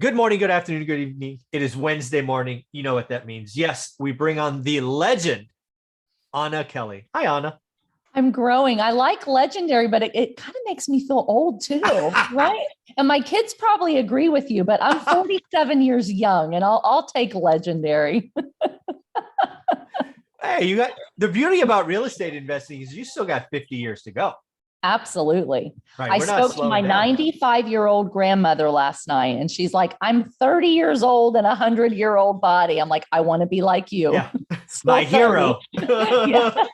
Good morning, good afternoon, good evening. It is Wednesday morning. You know what that means. Yes, we bring on the legend, Anna Kelly. Hi, Anna. I'm growing. I like legendary, but it kind of makes me feel old too, right? And my kids probably agree with you, but I'm 47 years young and I'll take legendary. Hey, you got the beauty about real estate investing is you still got 50 years to go. Absolutely. Right. I We're not spoke to my slowing down. 95-year-old grandmother last night, and she's like, I'm 30 years old in a 100-year-old body. I'm like, I want to be like you. Yeah. Still My 30. hero. Yeah.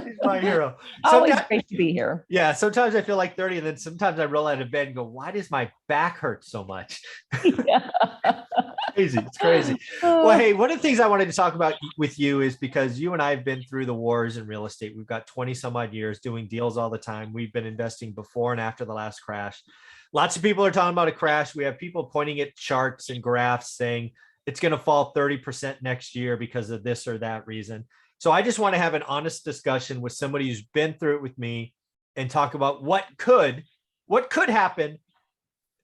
She's my hero. Always Sometimes, great to be here. yeah, sometimes I feel like 30, and then sometimes I roll out of bed and go, why does my back hurt so much? Yeah. Crazy. It's crazy. Well, hey, one of the things I wanted to talk about with you is because you and I have been through the wars in real estate. We've got 20 some odd years doing deals all the time. We've been investing before and after the last crash. Lots of people are talking about a crash. We have people pointing at charts and graphs saying it's going to fall 30% next year because of this or that reason. So I just want to have an honest discussion with somebody who's been through it with me and talk about what could happen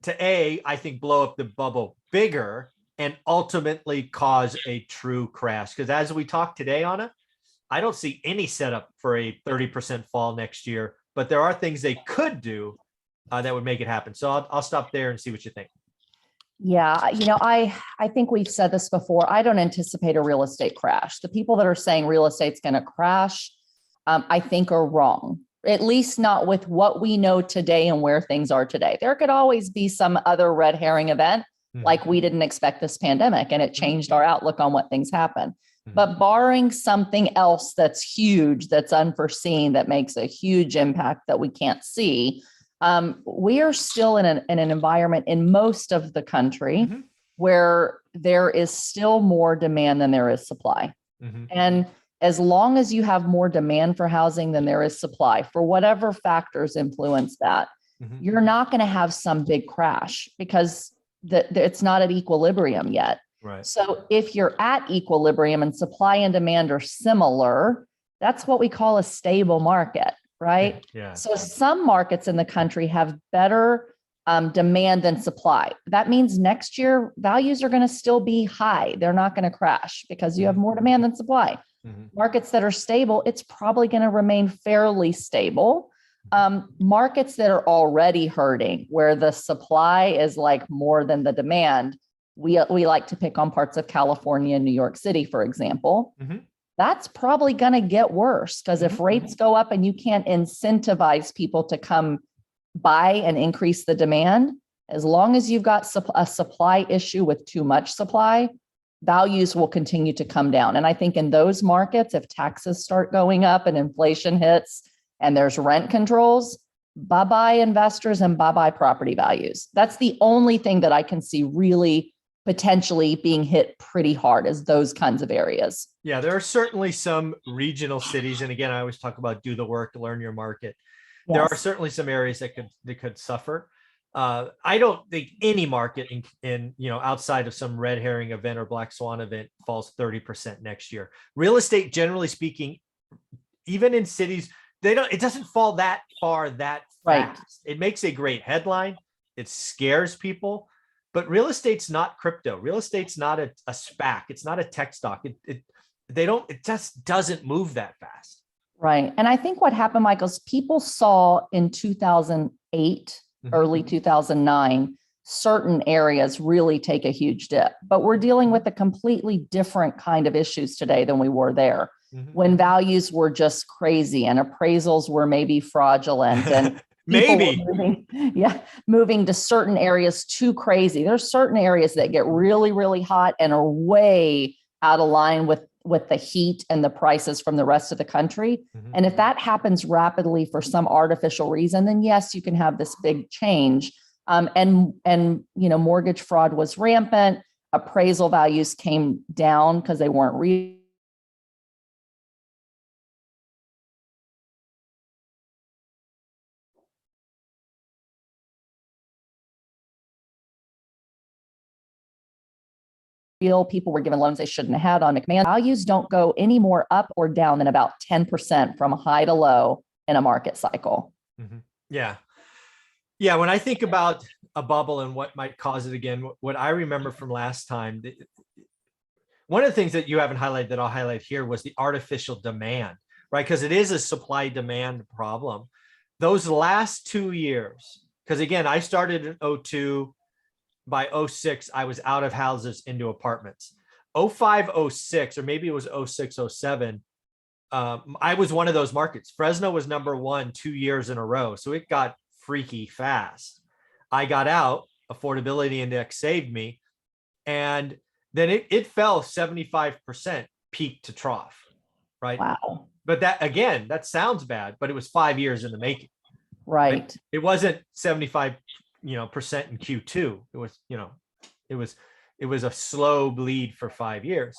to I think blow up the bubble bigger and ultimately cause a true crash. Because as we talk today, Anna, I don't see any setup for a 30% fall next year, but there are things they could do that would make it happen. So I'll stop there and see what you think. Yeah, I think we've said this before. I don't anticipate a real estate crash. The people that are saying real estate's going to crash, I think are wrong. At least not with what we know today and where things are today. There could always be some other red herring event, like we didn't expect this pandemic and it changed our outlook on what things happen. But barring something else that's huge, that's unforeseen, that makes a huge impact that we can't see, we are still in an environment in most of the country where there is still more demand than there is supply. And as long as you have more demand for housing than there is supply, for whatever factors influence that, you're not going to have some big crash because it's not at equilibrium yet. Right. So if you're at equilibrium and supply and demand are similar, that's what we call a stable market, right? Yeah. So some markets in the country have better demand than supply. That means next year values are going to still be high. They're not going to crash because you have more demand than supply. Markets that are stable, it's probably going to remain fairly stable. Markets that are already hurting, where the supply is like more than the demand, we like to pick on parts of California and New York City, for example. That's probably going to get worse because if rates go up and you can't incentivize people to come buy and increase the demand, as long as you've got a supply issue with too much supply, values will continue to come down. And I think in those markets, if taxes start going up and inflation hits and there's rent controls, bye-bye investors and bye-bye property values. That's the only thing that I can see really potentially being hit pretty hard is those kinds of areas. Yeah, there are certainly some regional cities. And again, I always talk about do the work, learn your market. Yes. There are certainly some areas that could suffer. I don't think any market in outside of some red herring event or black swan event falls 30% next year. Real estate, generally speaking, even in cities, it doesn't fall that far that fast. Right. It makes a great headline. It scares people, but real estate's not crypto. Real estate's not a SPAC. It's not a tech stock. It just doesn't move that fast. Right. And I think what happened, Michael, is people saw in 2008, early 2009, certain areas really take a huge dip. But we're dealing with a completely different kind of issues today than we were there, when values were just crazy and appraisals were maybe fraudulent and maybe moving to certain areas too crazy. There's certain areas that get really, really hot and are way out of line with the heat and the prices from the rest of the country. And if that happens rapidly for some artificial reason, then yes, you can have this big change. And mortgage fraud was rampant. Appraisal values came down because they weren't real. People were given loans they shouldn't have had on McMahon. Values don't go any more up or down than about 10% from high to low in a market cycle. Yeah. Yeah. When I think about a bubble and what might cause it again. What I remember from last time, one of the things that you haven't highlighted that I'll highlight here was the artificial demand, right? Because it is a supply demand problem. Those last 2 years, because again, I started in 02. By 06, I was out of houses into apartments. 05, 06, or maybe it was 06, 07. I was one of those markets. Fresno was number one 2 years in a row. So it got freaky fast. I got out, affordability index saved me. And then it fell 75% peak to trough, right? Wow. But that, again, that sounds bad, but it was 5 years in the making. Right. It wasn't 75% in Q2. It was, it was a slow bleed for 5 years.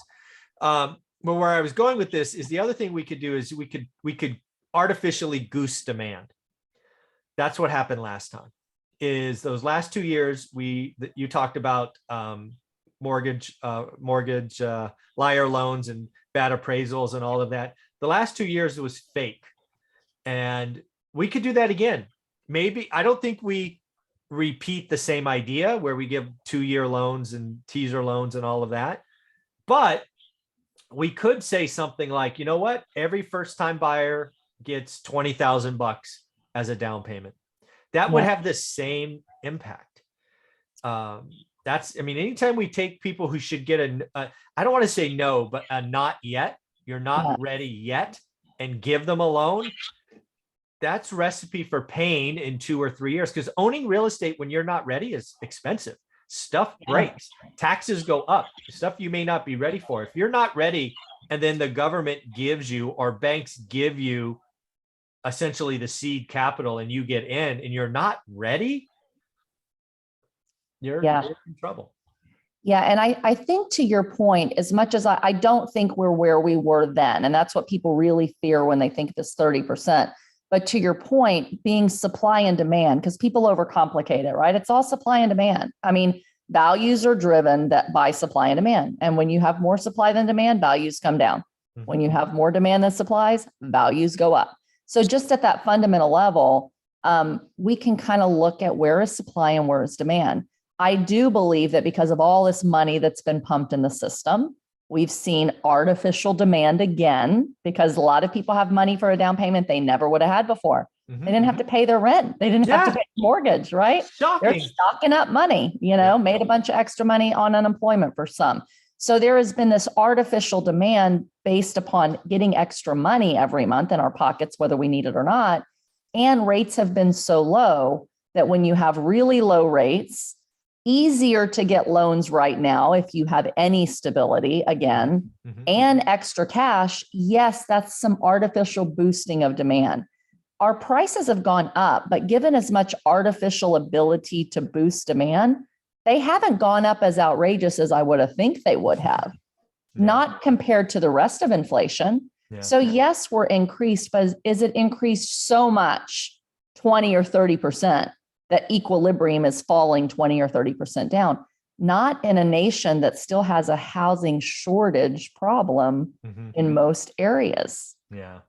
But where I was going with this is the other thing we could do is we could artificially goose demand. That's what happened last time. Is those last 2 years you talked about mortgage liar loans and bad appraisals and all of that. The last 2 years it was fake, and we could do that again. Maybe I don't think we repeat the same idea where we give 2-year loans and teaser loans and all of that, but we could say something like, you know what, every first-time buyer gets $20,000 as a down payment. That would have the same impact. Anytime we take people who should get I don't want to say no, but a not yet, you're not ready yet, and give them a loan, that's recipe for pain in 2 or 3 years. Because owning real estate when you're not ready is expensive. Stuff breaks, taxes go up, stuff you may not be ready for. If you're not ready, and then the government gives you, or banks give you essentially the seed capital, and you get in and you're not ready, you're in trouble. Yeah. And I think, to your point, as much as I don't think we're where we were then, and that's what people really fear when they think this 30%. But to your point, being supply and demand, because people overcomplicate it, right? It's all supply and demand. I mean, values are driven by supply and demand. And when you have more supply than demand, values come down. Mm-hmm. When you have more demand than supplies, values go up. So just at that fundamental level, we can kind of look at where is supply and where is demand. I do believe that because of all this money that's been pumped in the system, we've seen artificial demand again, because a lot of people have money for a down payment they never would have had before. Mm-hmm. They didn't have to pay their rent. They didn't have to pay mortgage, right? Shocking. They're stocking up money, made a bunch of extra money on unemployment for some. So there has been this artificial demand based upon getting extra money every month in our pockets, whether we need it or not. And rates have been so low that when you have really low rates, easier to get loans right now if you have any stability again, and extra cash. Yes, that's some artificial boosting of demand. Our prices have gone up, but given as much artificial ability to boost demand, they haven't gone up as outrageous as I would have think they would have, not compared to the rest of inflation. Yeah. So yes, we're increased, but is it increased so much, 20 or 30%, that equilibrium is falling 20 or 30% down? Not in a nation that still has a housing shortage problem in most areas. Yeah.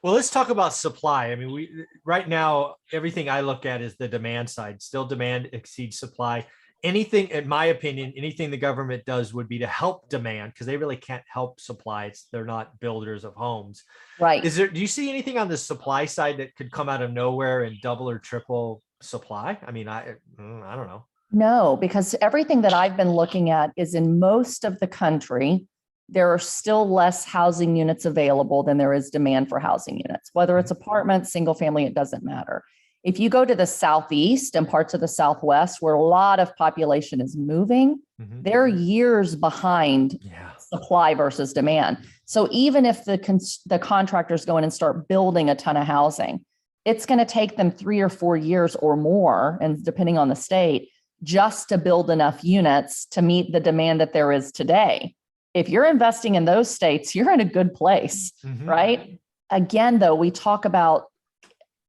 Well, let's talk about supply. I mean, right now, everything I look at is the demand side. Still demand exceeds supply. Anything, in my opinion, anything the government does would be to help demand, because they really can't help supply. They're not builders of homes. Right. Do you see anything on the supply side that could come out of nowhere and double or triple supply? I mean, I don't know. No, because everything that I've been looking at is in most of the country, there are still less housing units available than there is demand for housing units, whether it's apartments, single family, it doesn't matter. If you go to the Southeast and parts of the Southwest, where a lot of population is moving, they're years behind supply versus demand. So even if the contractors go in and start building a ton of housing, it's going to take them 3 or 4 years or more, and depending on the state, just to build enough units to meet the demand that there is today. If you're investing in those states, you're in a good place, right? Again, though, we talk about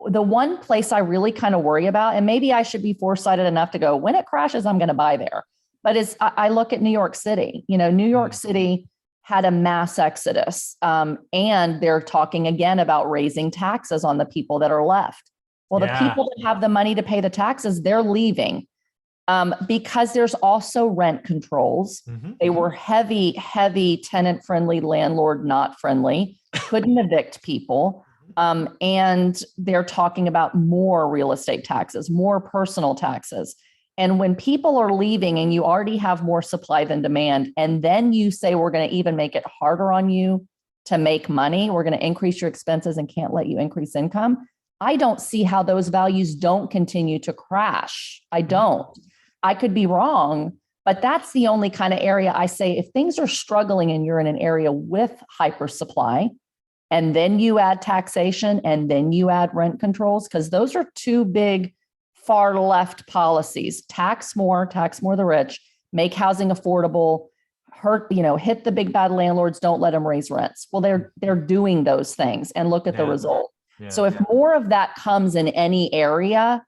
the one place I really kind of worry about, and maybe I should be foresighted enough to go, when it crashes, I'm going to buy there. But I look at New York City. New York City had a mass exodus, and they're talking again about raising taxes on the people that are left. Well, the people that have the money to pay the taxes, they're leaving. Because there's also rent controls. They were heavy tenant friendly, landlord not friendly, couldn't evict people. And they're talking about more real estate taxes, more personal taxes. And when people are leaving and you already have more supply than demand, and then you say, we're going to even make it harder on you to make money, we're going to increase your expenses and can't let you increase income. I don't see how those values don't continue to crash. I don't. I could be wrong, but that's the only kind of area I say if things are struggling and you're in an area with hyper supply, and then you add taxation and then you add rent controls, because those are two big far left policies. Tax more the rich, make housing affordable, hit the big bad landlords, don't let them raise rents. Well, they're doing those things, and look at the result. So if more of that comes in any area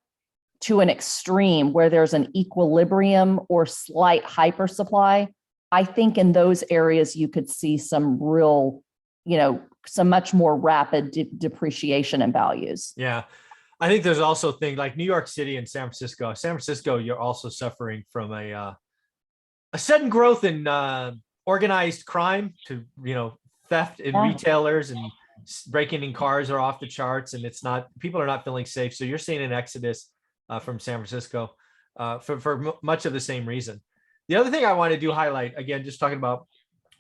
to an extreme where there's an equilibrium or slight hyper supply, I think in those areas you could see some real, some much more rapid depreciation in values. Yeah. I think there's also things like New York City and San Francisco. San Francisco, you're also suffering from a sudden growth in organized crime to, theft in retailers, and breaking in cars are off the charts, and people are not feeling safe. So you're seeing an exodus from San Francisco for much of the same reason. The other thing I want to highlight, again, just talking about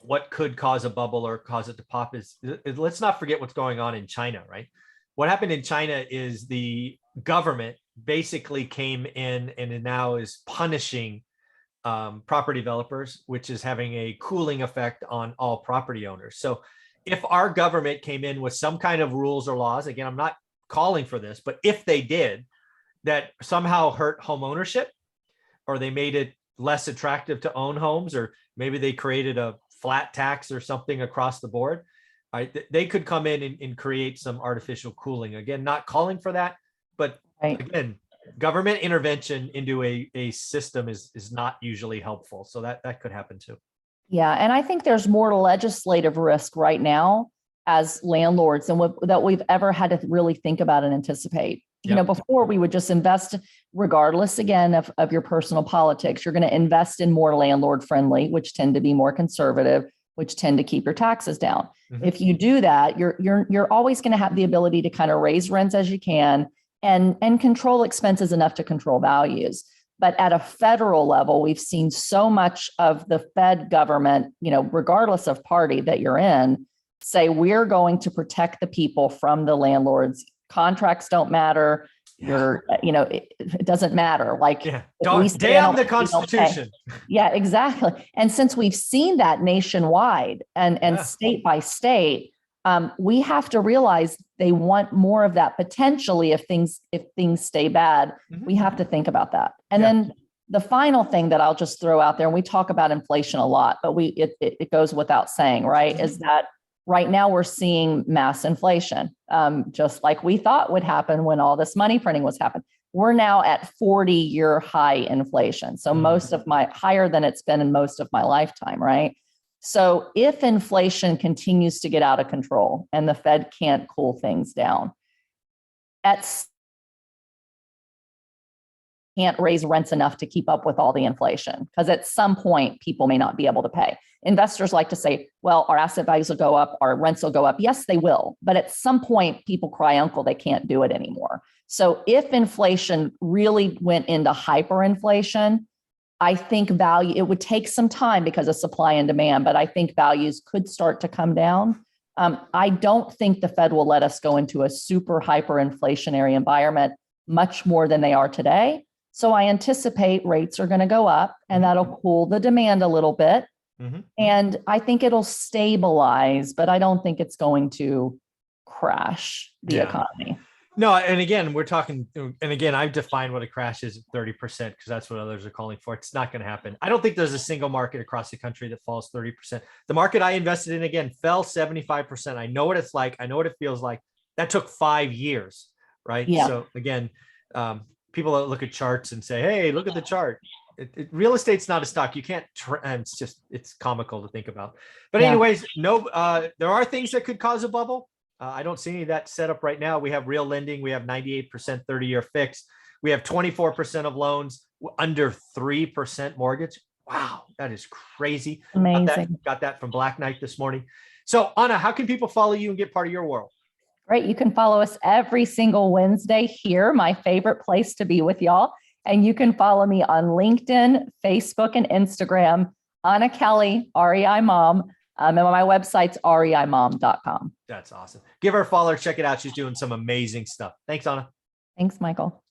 what could cause a bubble or cause it to pop is let's not forget what's going on in China, right? What happened in China is the government basically came in and now is punishing property developers, which is having a cooling effect on all property owners. So if our government came in with some kind of rules or laws, again, I'm not calling for this, but if they did, that somehow hurt home ownership, or they made it less attractive to own homes, or maybe they created a flat tax or something across the board, right? They could come in and create some artificial cooling. Again, not calling for that, but again, government intervention into a system is not usually helpful. So that could happen too. Yeah. And I think there's more legislative risk right now as landlords than that we've ever had to really think about and anticipate. Before we would just invest, regardless again of your personal politics, you're going to invest in more landlord friendly, which tend to be more conservative, which tend to keep your taxes down. If you do that, you're always going to have the ability to kind of raise rents as you can and control expenses enough to control values. But at a federal level, we've seen so much of the Fed government, regardless of party that you're in, say we're going to protect the people from the landlords. Contracts don't matter. It doesn't matter. Damn the Constitution. Yeah, exactly. And since we've seen that nationwide and state by state, we have to realize they want more of that potentially if things stay bad. We have to think about that. And then the final thing that I'll just throw out there, and we talk about inflation a lot, but it goes without saying, right, is that right now we're seeing mass inflation, just like we thought would happen when all this money printing was happening. We're now at 40-year high inflation. So higher than it's been in most of my lifetime, right? So if inflation continues to get out of control and the Fed can't cool things down, can't raise rents enough to keep up with all the inflation, because at some point people may not be able to pay. Investors like to say, well, our asset values will go up, our rents will go up. Yes, they will. But at some point people cry uncle, they can't do it anymore. So if inflation really went into hyperinflation, I think it would take some time because of supply and demand, but I think values could start to come down. I don't think the Fed will let us go into a super hyperinflationary environment much more than they are today. So I anticipate rates are going to go up, and that'll cool the demand a little bit. And I think it'll stabilize, but I don't think it's going to crash the economy. No, and again, I've defined what a crash is at 30% because that's what others are calling for. It's not going to happen. I don't think there's a single market across the country that falls 30%. The market I invested in, again, fell 75%. I know what it's like. I know what it feels like. That took 5 years, right? Yeah. So again, people that look at charts and say, hey, look at the chart. Real estate's not a stock. You can't, it's comical to think about. But anyways, there are things that could cause a bubble. I don't see any of that set up right now. We have real lending. We have 98% 30-year fixed. We have 24% of loans under 3% mortgage. Wow, that is crazy. Amazing. Got that from Black Knight this morning. So Anna, how can people follow you and get part of your world? Great. You can follow us every single Wednesday here, my favorite place to be with y'all. And you can follow me on LinkedIn, Facebook, and Instagram, Anna Kelly, REI Mom. And my website's reimom.com. That's awesome. Give her a follow, check it out. She's doing some amazing stuff. Thanks, Anna. Thanks, Michael.